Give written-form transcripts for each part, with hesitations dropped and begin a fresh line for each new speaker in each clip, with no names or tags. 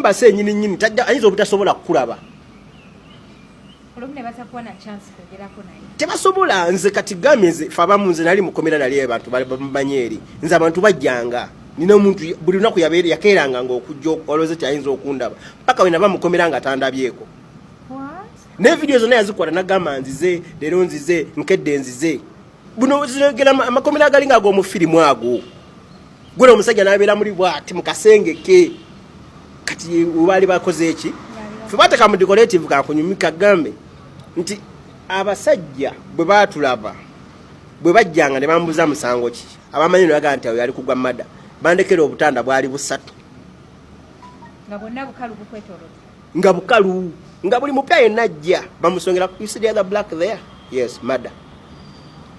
embase nyini tajja ayinza obutasobola kulaba
olumne batakuwa na chance kugerako naye
tebasobola nze kati gamize fabamu nze nali mukomera nali abantu bamanyeri nze abantu bajjanga nina omuntu buli lunaku yabeera yakeeranga ng'okujja olowooza kyayinza okundaba paka we naba mukomera nga tandabyeko ne video zonna yazikola nagamba nzize leero nzize nkedde nzize buno zirogera amakomera agalinga ag'omufirimu ago gwera omusajja n'abeera muri bwati mu kasengeke kati ubaali bakoze eki fe bateka mu decorative kakunyumika gambe nti abasajja bwe baatulaba bwe bajjanga ne bambuza musango ki abamanyi ne bagamba nti awo yali kugwa mada bandekera obutanda bwali busatu
nga bonna bukalu bukwetoloza
nga bukalu nga buli mupya yenna ajja bamusongera you see the other black there yes mada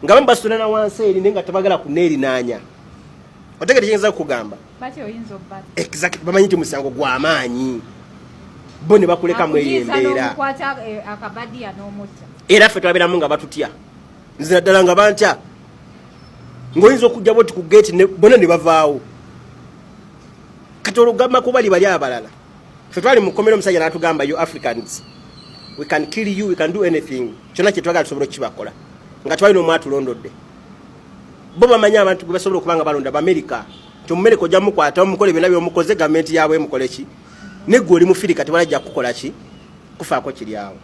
nga bambasitula na wansi eri naye nga tebagala kuneerinaanya otegere kiyinza kugamba
bati oyinza obbata
exactly bamanyi nti musango gw'amaanyi bo ne bakuleka mu eyo embeera
akabadiya n'omutta
era ffe twabeeramu nga batutya nze naddala nga bantya ng'oyinza okujja boti ku geeti bonna ne bavaawo kati olugamba ku bali abalala ffe twali mukomera omusajja n'atugamba you Africans we can kill you we can do anything kyonna kye twagala tusobola okukibakola nga twalina omwatulondodde bo bamanyi abantu gwe basobola okuba nga balonda Bamerica nti omumerika ojja mukwata omukole byonna by'omukoze gavumenti yaabwe emukole ki negwe oli mufirika tebalajja kukola ki kufaako kiri awo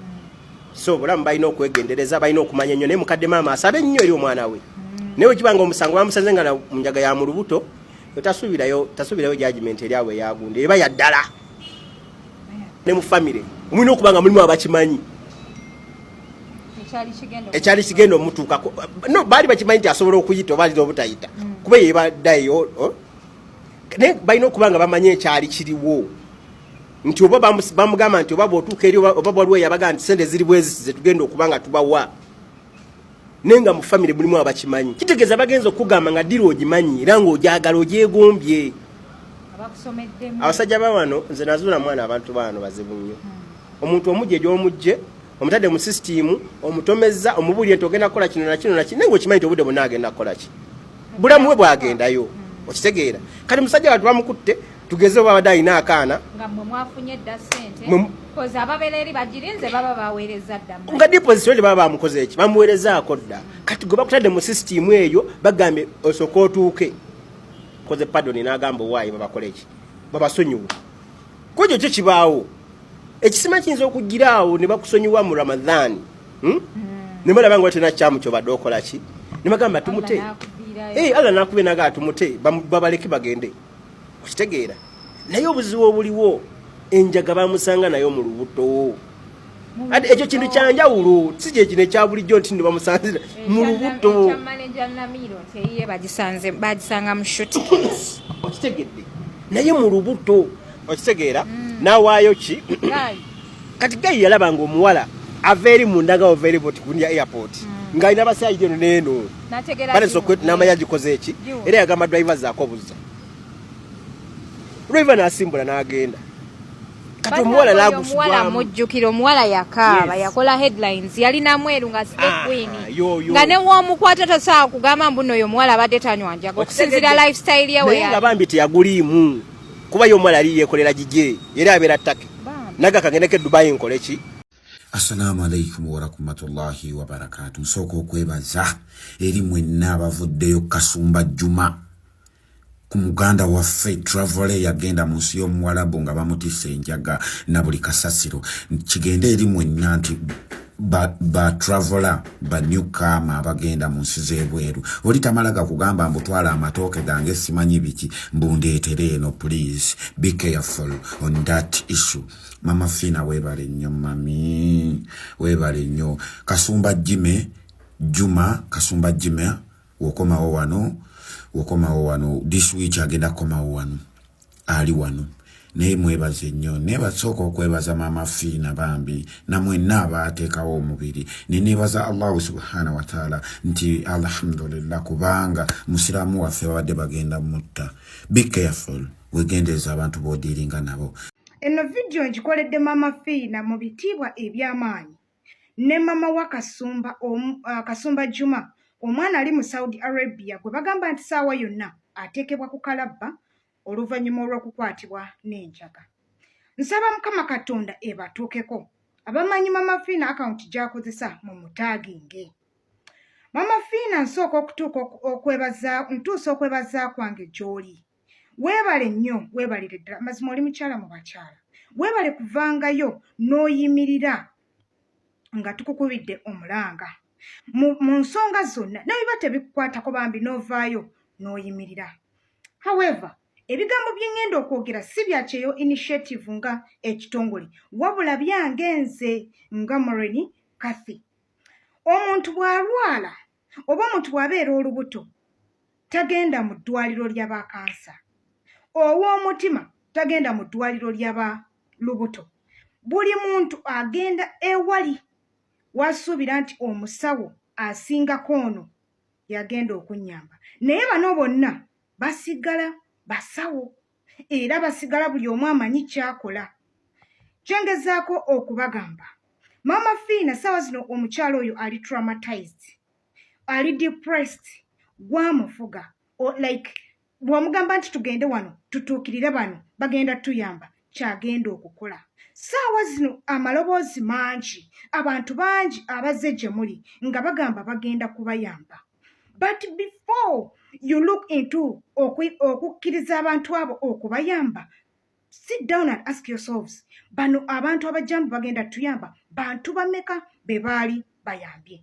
so bulamu balina okwegendereza balina okumanya ennyo naye mukadde maama asabe ennyo eri omwana we naye wekibanga omusango bamusaze nga mu njaga ya mu lubuto tasuubirayo judgment eri awo eyagunde eba yaddala ne mu famire mulina okuba nga mulimu abakimanyi ekyali kigenda omutuukako no baali bakimanyi nti asobola okuyita oba alina obutayita kuba yebaddayo naye balina okuba nga bamanyi ekyali kiriwo nti oba bamugamba nti oba bw'otuuka eri oba bwaliwo yabaga nti sente ziri bwezi ze tugenda okuba nga tubawa naye nga mu famire mulimu abakimanyi kitegeeza bagenza okugamba nga ddira ogimanyi era ng'ogyagala ogyegombye abasajja ba wano nze nazuula mwana abantu bano bazibu nnyo omuntu omujje gy'omujje omutadde mu sisitimu omutomeza omubulire nti ogenda kukola kino na kino na kino naye ng'okimanyi nti obudde bwonna agenda kukola ki bulamu bwe bwagendayo okitegeera kati musajja bantu bamukutte tugeze oba abadde alina akaana
nga mmwe mwafunye dda ssente kozi ababeera eri bagirinze baba baweereza dda
nga deposit oli baba bamukoze eki bamuweerezaako dda kati gwe bakutadde mu sisitimu eyo bagambye osooka otuuke koze padoni n'agamba owaayi babakole eki babasonyiwe kwekyo kyo kibaawo ekisima kiyinza okugiraawo ne bakusonyiwa mu ramadhaani ne balaba nga watena kyamu kyobadde okola ki ne bagamba tumute Allah nakubye naga tumute babaleke bagende okitegeera naye obuzibu obuliwo enjaga bamusanga nayo mu lubuto ate ekyo kintu kyanjawulo si kye kino ekya bulijjo nti bamusanzira mu lubuto
bagisanga mu shootkins
okitegedde naye mu lubuto okitegeera nawaayo ki kati gayi yalaba nga omuwala ava eri mu ndaga ova eri boti kunya airport ng'alina abasajja eno n'eno n'amanya gikoze eki era yagamba driver zaakobuza driver n'asimbula n'agenda kati omuwala
n'agusibwamu mujjukira omuwala yakaaba yakola headlines yalina mweru nga side queen nga ne w'omukwata tasobola kugamba mbuno oyo omuwala abadde tanywa njaga okusinziira lifestyle ye
naye nga bambi teyaguliimu kuba ye omuwala ali yeekolera gigye era abeera ttake naga kagendeko e Dubai nkole ki.
Assalamu alaikum wa rahmatullahi wa barakatuh. Nsooka okwebaza eri mwenna abavuddeyo Kasumba Juma ku muganda waffe traveler yagenda mu nsi y'Omuwarabu nga bamutisse enjaga na buli kasasiro. Kigende eri mwenna nti ba traveler ba newcomer abagenda mu nsi z'ebweru oli tamalaga kugamba mbutwala amatooke gange simanyi biki mbundeetere eno please be careful on that issue. Mama Fina webale nnyo mami webale nnyo Kasumba Juma Kasumba Jime wokomawo wano this week agenda komawo wano ali wano naye mwebaze nnyo nebasooka okwebaza Mama Fina bambi namwenna abaateekawo omubiri nenebaza Allah subhanahu wa ta'ala nti alhamdulillah kubanga musiramu waffe babadde bagenda mutta. Be careful wegendeeza abantu b'odiringa nabo.
Eno video njikoledde Mama Fina mu bitiibwa eby'amaanyi ne mama wa Kasumba Juma omwana ali mu Saudi Arabia gwe bagamba nti saawa yonna ateekebwa ku kalabba oluvannyuma olw'okukwatibwa n'enjaga. nsaba Mukama Katonda ebatuukeko abamanyi Mama Fiina akawunti gy'akozesa mu mutaaginge. Mama Fiina nsooka ntuusa okwebaza kwange gy'oli. Weebale nnyo, weebalire ddala. Mazima oli mukyala mu bakyala. Weebale kuvangayo n'oyimirira nga tukukubidde omulanga. Mu nsonga zonna, nabiba tebikukwatako bambi n'ovaayo n'oyimirira. However, ebigambo bye ŋŋenda okwogera si bya Kyeyo Initiative nga ekitongole, wabula byange nze nga Maureen Kathy. Omuntu bw'alwala oba omuntu bw'abeera olubuto tagenda mu ddwaliro ly'abakansa. Ow'omutima tagenda mu ddwaliro ly'abalubuto. Buli muntu agenda ewali wasuubira nti omusawo asingako ono yagenda okunnyamba. Naye bano bonna basigala basawo era basigala buli omu amanyi kyakola. Kyengezaako okubagamba, Mama Fiina ssaawa zino omukyalo oyo ali traumatized, ali depressed, gwamufuga. Like bw'omugamba nti tugende wano tutuukirire bano bagenda tuyamba, kyagenda okukola. Ssaawa zino amaloboozi mangi, abantu bangi abazze gye muli nga bagamba bagenda kubayamba. But before you look into okukkiriza abantu abo okubayamba, sit down and ask yourselves, bano abantu abajjambu bagenda tuyamba, bantu bameka be baali bayambye?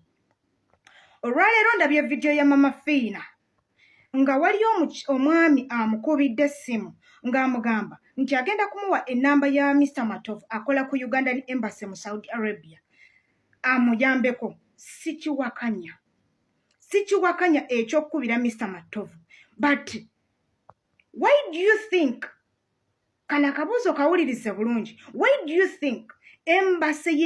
Olwaleero ndabye vidiyo ya Mama Fiina nga waliyo omwami amukubidde essimu ng'amugamba nti agenda kumuwa ennamba ya Mr. Matovu akola ku Ugandan Embassy mu Saudi Arabia amuyambeko. Sikiwakanya ekyokukubira Mr. Matovu. But why do you think, kana kabuuzo kawulirize bulungi, why do you think Embassy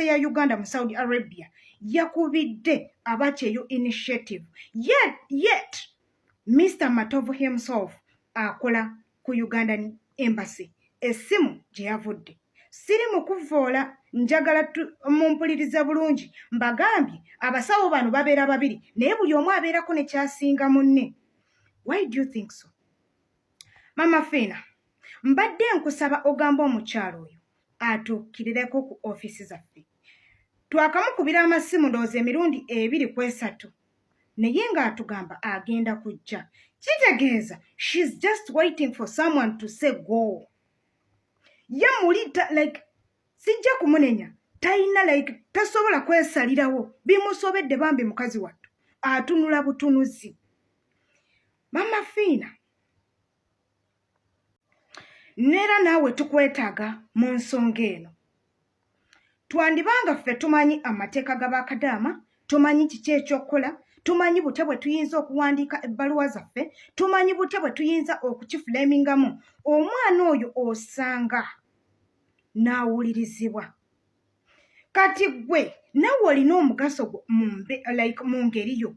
ya Uganda mu Saudi Arabia yakubidde aba Kyeyo Initiative, yet Mr. Matovu himself akola ku Ugandan Embassy? Essimu gye yavudde. Siri mu kuvoola, njagala mumpuliriza bulungi. Mbagambye abasawo bano babeera babiri naye buli omu abeerako ne kyasinga munne. Why do you think so? Mama Fiina, mbadde nkusaba ogamba omukyalo oyo atuukirireko ku ofiisi zaffe. Twakamukubira amasimu ndowooza emirundi 2-3 naye ng'atugamba agenda kujja. Kitegeeza she's just waiting for someone to say go. Ye muli like sijja kumunenya, talina like tasobola kwesalirawo, bimusobedde bambi mukazi wattu atunula butunuzi. Mama Fiina, neera naawe tukwetaaga mu nsonga eno. Twandibanga ffe tumanyi amateeka g'Abakadaama, tumanyi kiki ekyokukola, tumanyi bute bwe tuyinza okuwandiika ebbaluwa zaffe, tumanyi bute bwe tuyinza okukifulemingamu. Omwana oyo osanga n'awulirizibwa. Kati gwe nawe olina omugaso mu ngeri yo.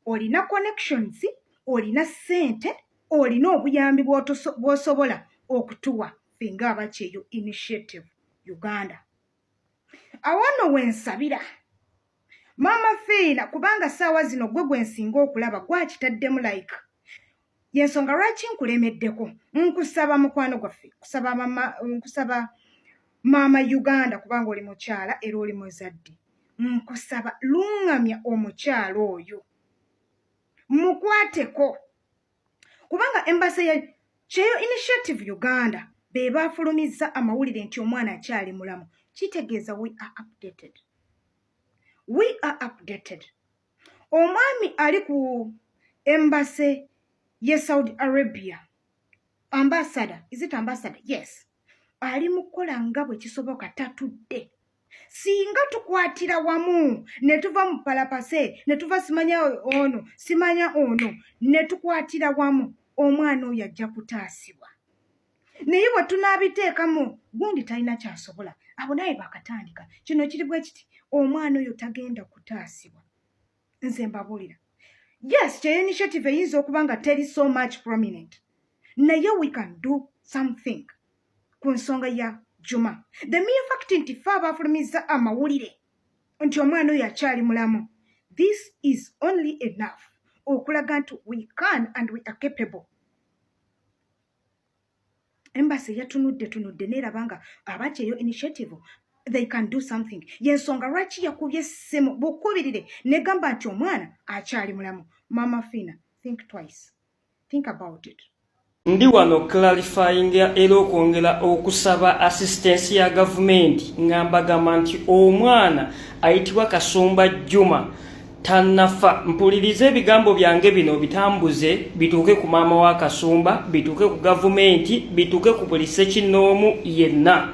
Olina connections, olina ssente, olina obuyambi bw'osobola okutuwa ffe ng'aba Kyeyo Initiative Uganda. Awano wensabira Mama Fiina, kubanga ssaawa zino gwe gwensinga okulaba gwakitaddemu like. Yensonga lwaki nkulemeddeko. Nkusaba mukwano gwaffe, nkusaba Mama Uganda kubanga oli mukyala era oli muzadde. Nkusaba luŋŋamya omukyalo oyo, mukwateko, kubanga Embassy ya Kyeyo Initiative Uganda be baafulumizza amawulire nti omwana akyali mulamu. Kitegeeza we are updated. We are updated. Omwami ali ku Embassy ye Saudi Arabia, ambassador, is it ambassador? Yes. Ali mukola nga bwe kisoboka tatudde. Singa tukwatira wamu ne tuva mu palapase ne tuva simanya ono ne tukwatira wamu, omwana oyo ajja kutaasibwa. Naye bwe tunaabiteekamu gundi talina kyasobola, abo naye bakatandika kino kiri bwe kiti, omwana oyo tagenda kutaasibwa. Nze mbabuulira, yes, Kyeyo Initiative eyinza okuba nga teri so much prominent, naye we can do something ku nsonga ya Juma. The mere fact nti ffe abaafulumizza amawulire nti omwana oyo akyali mulamu, this is only enough okulaga nti we can and we are capable. embassy yatunudde neraba nga abakyeyo initiative they can do something. Yensonga lwaki yakubye essimu bukubirire negamba nti omwana akyali mulamu. Mama Fina, think twice. Think about it.
Ndi wano clarifying era okwongera okusaba assistance ya government ngambagamba nti omwana ayitibwa Kasumba Juma tanafa. Mpulirize ebigambo byange bino bitambuze bituuke ku maama wa Kasumba, bituuke ku government, bituuke ku buli ssekinnoomu yenna.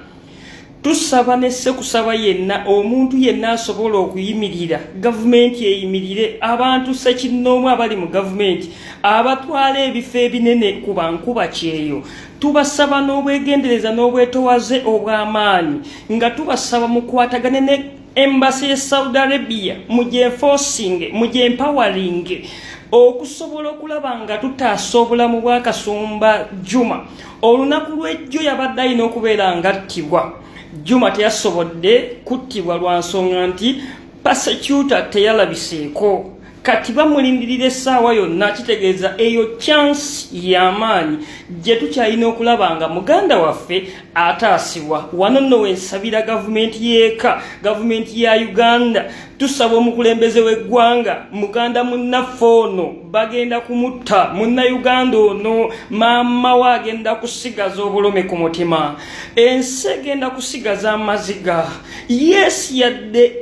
Tusaba nesse kusaba yenna omuntu yenna asobola okuyimirira government eyimirire abantu ssekinnoomu abali mu government abatwala ebifo ebinene ku bankuba kyeyo. Tubasaba n'obwegendereza n'obwetowaze obw'amaanyi nga tubasaba mukwatagane ne embassy ya Saudi Arabia muje enforcing muje empowering okusobola okulaba nga tutaasa obulamu bwa Kasumba Juma. Olunaku lw'ejjo yabadde alina okubeera nga attibwa. Juma teyasobodde kuttibwa lwa nsonga nti persecutor teyalabiseeko. Kati bamulindirira essaawa yonna, kitegeeza eyo chance y'amaanyi gye tukyalina okulaba nga muganda waffe ataasibwa. Wano nno wensabira gavumenti y'eka, gavumenti ya Uganda, tusaba omukulembeze w'eggwanga muganda munnaffe ono bagenda kumutta munna-Uganda ono maama we agenda kusigaza obulome ku mutima, ensi egenda kusigaza amaziga. Yes, yadde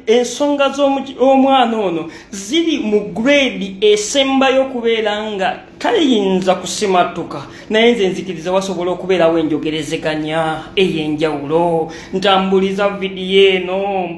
ensonga z'omwana ono ziri mu grade esembayo okubeera nga tayinza kusimatuka, naye nze nzikiriza wasobola okubeerawo enjogerezeganya ey'enjawulo. Ntambuliza vidiyo eno.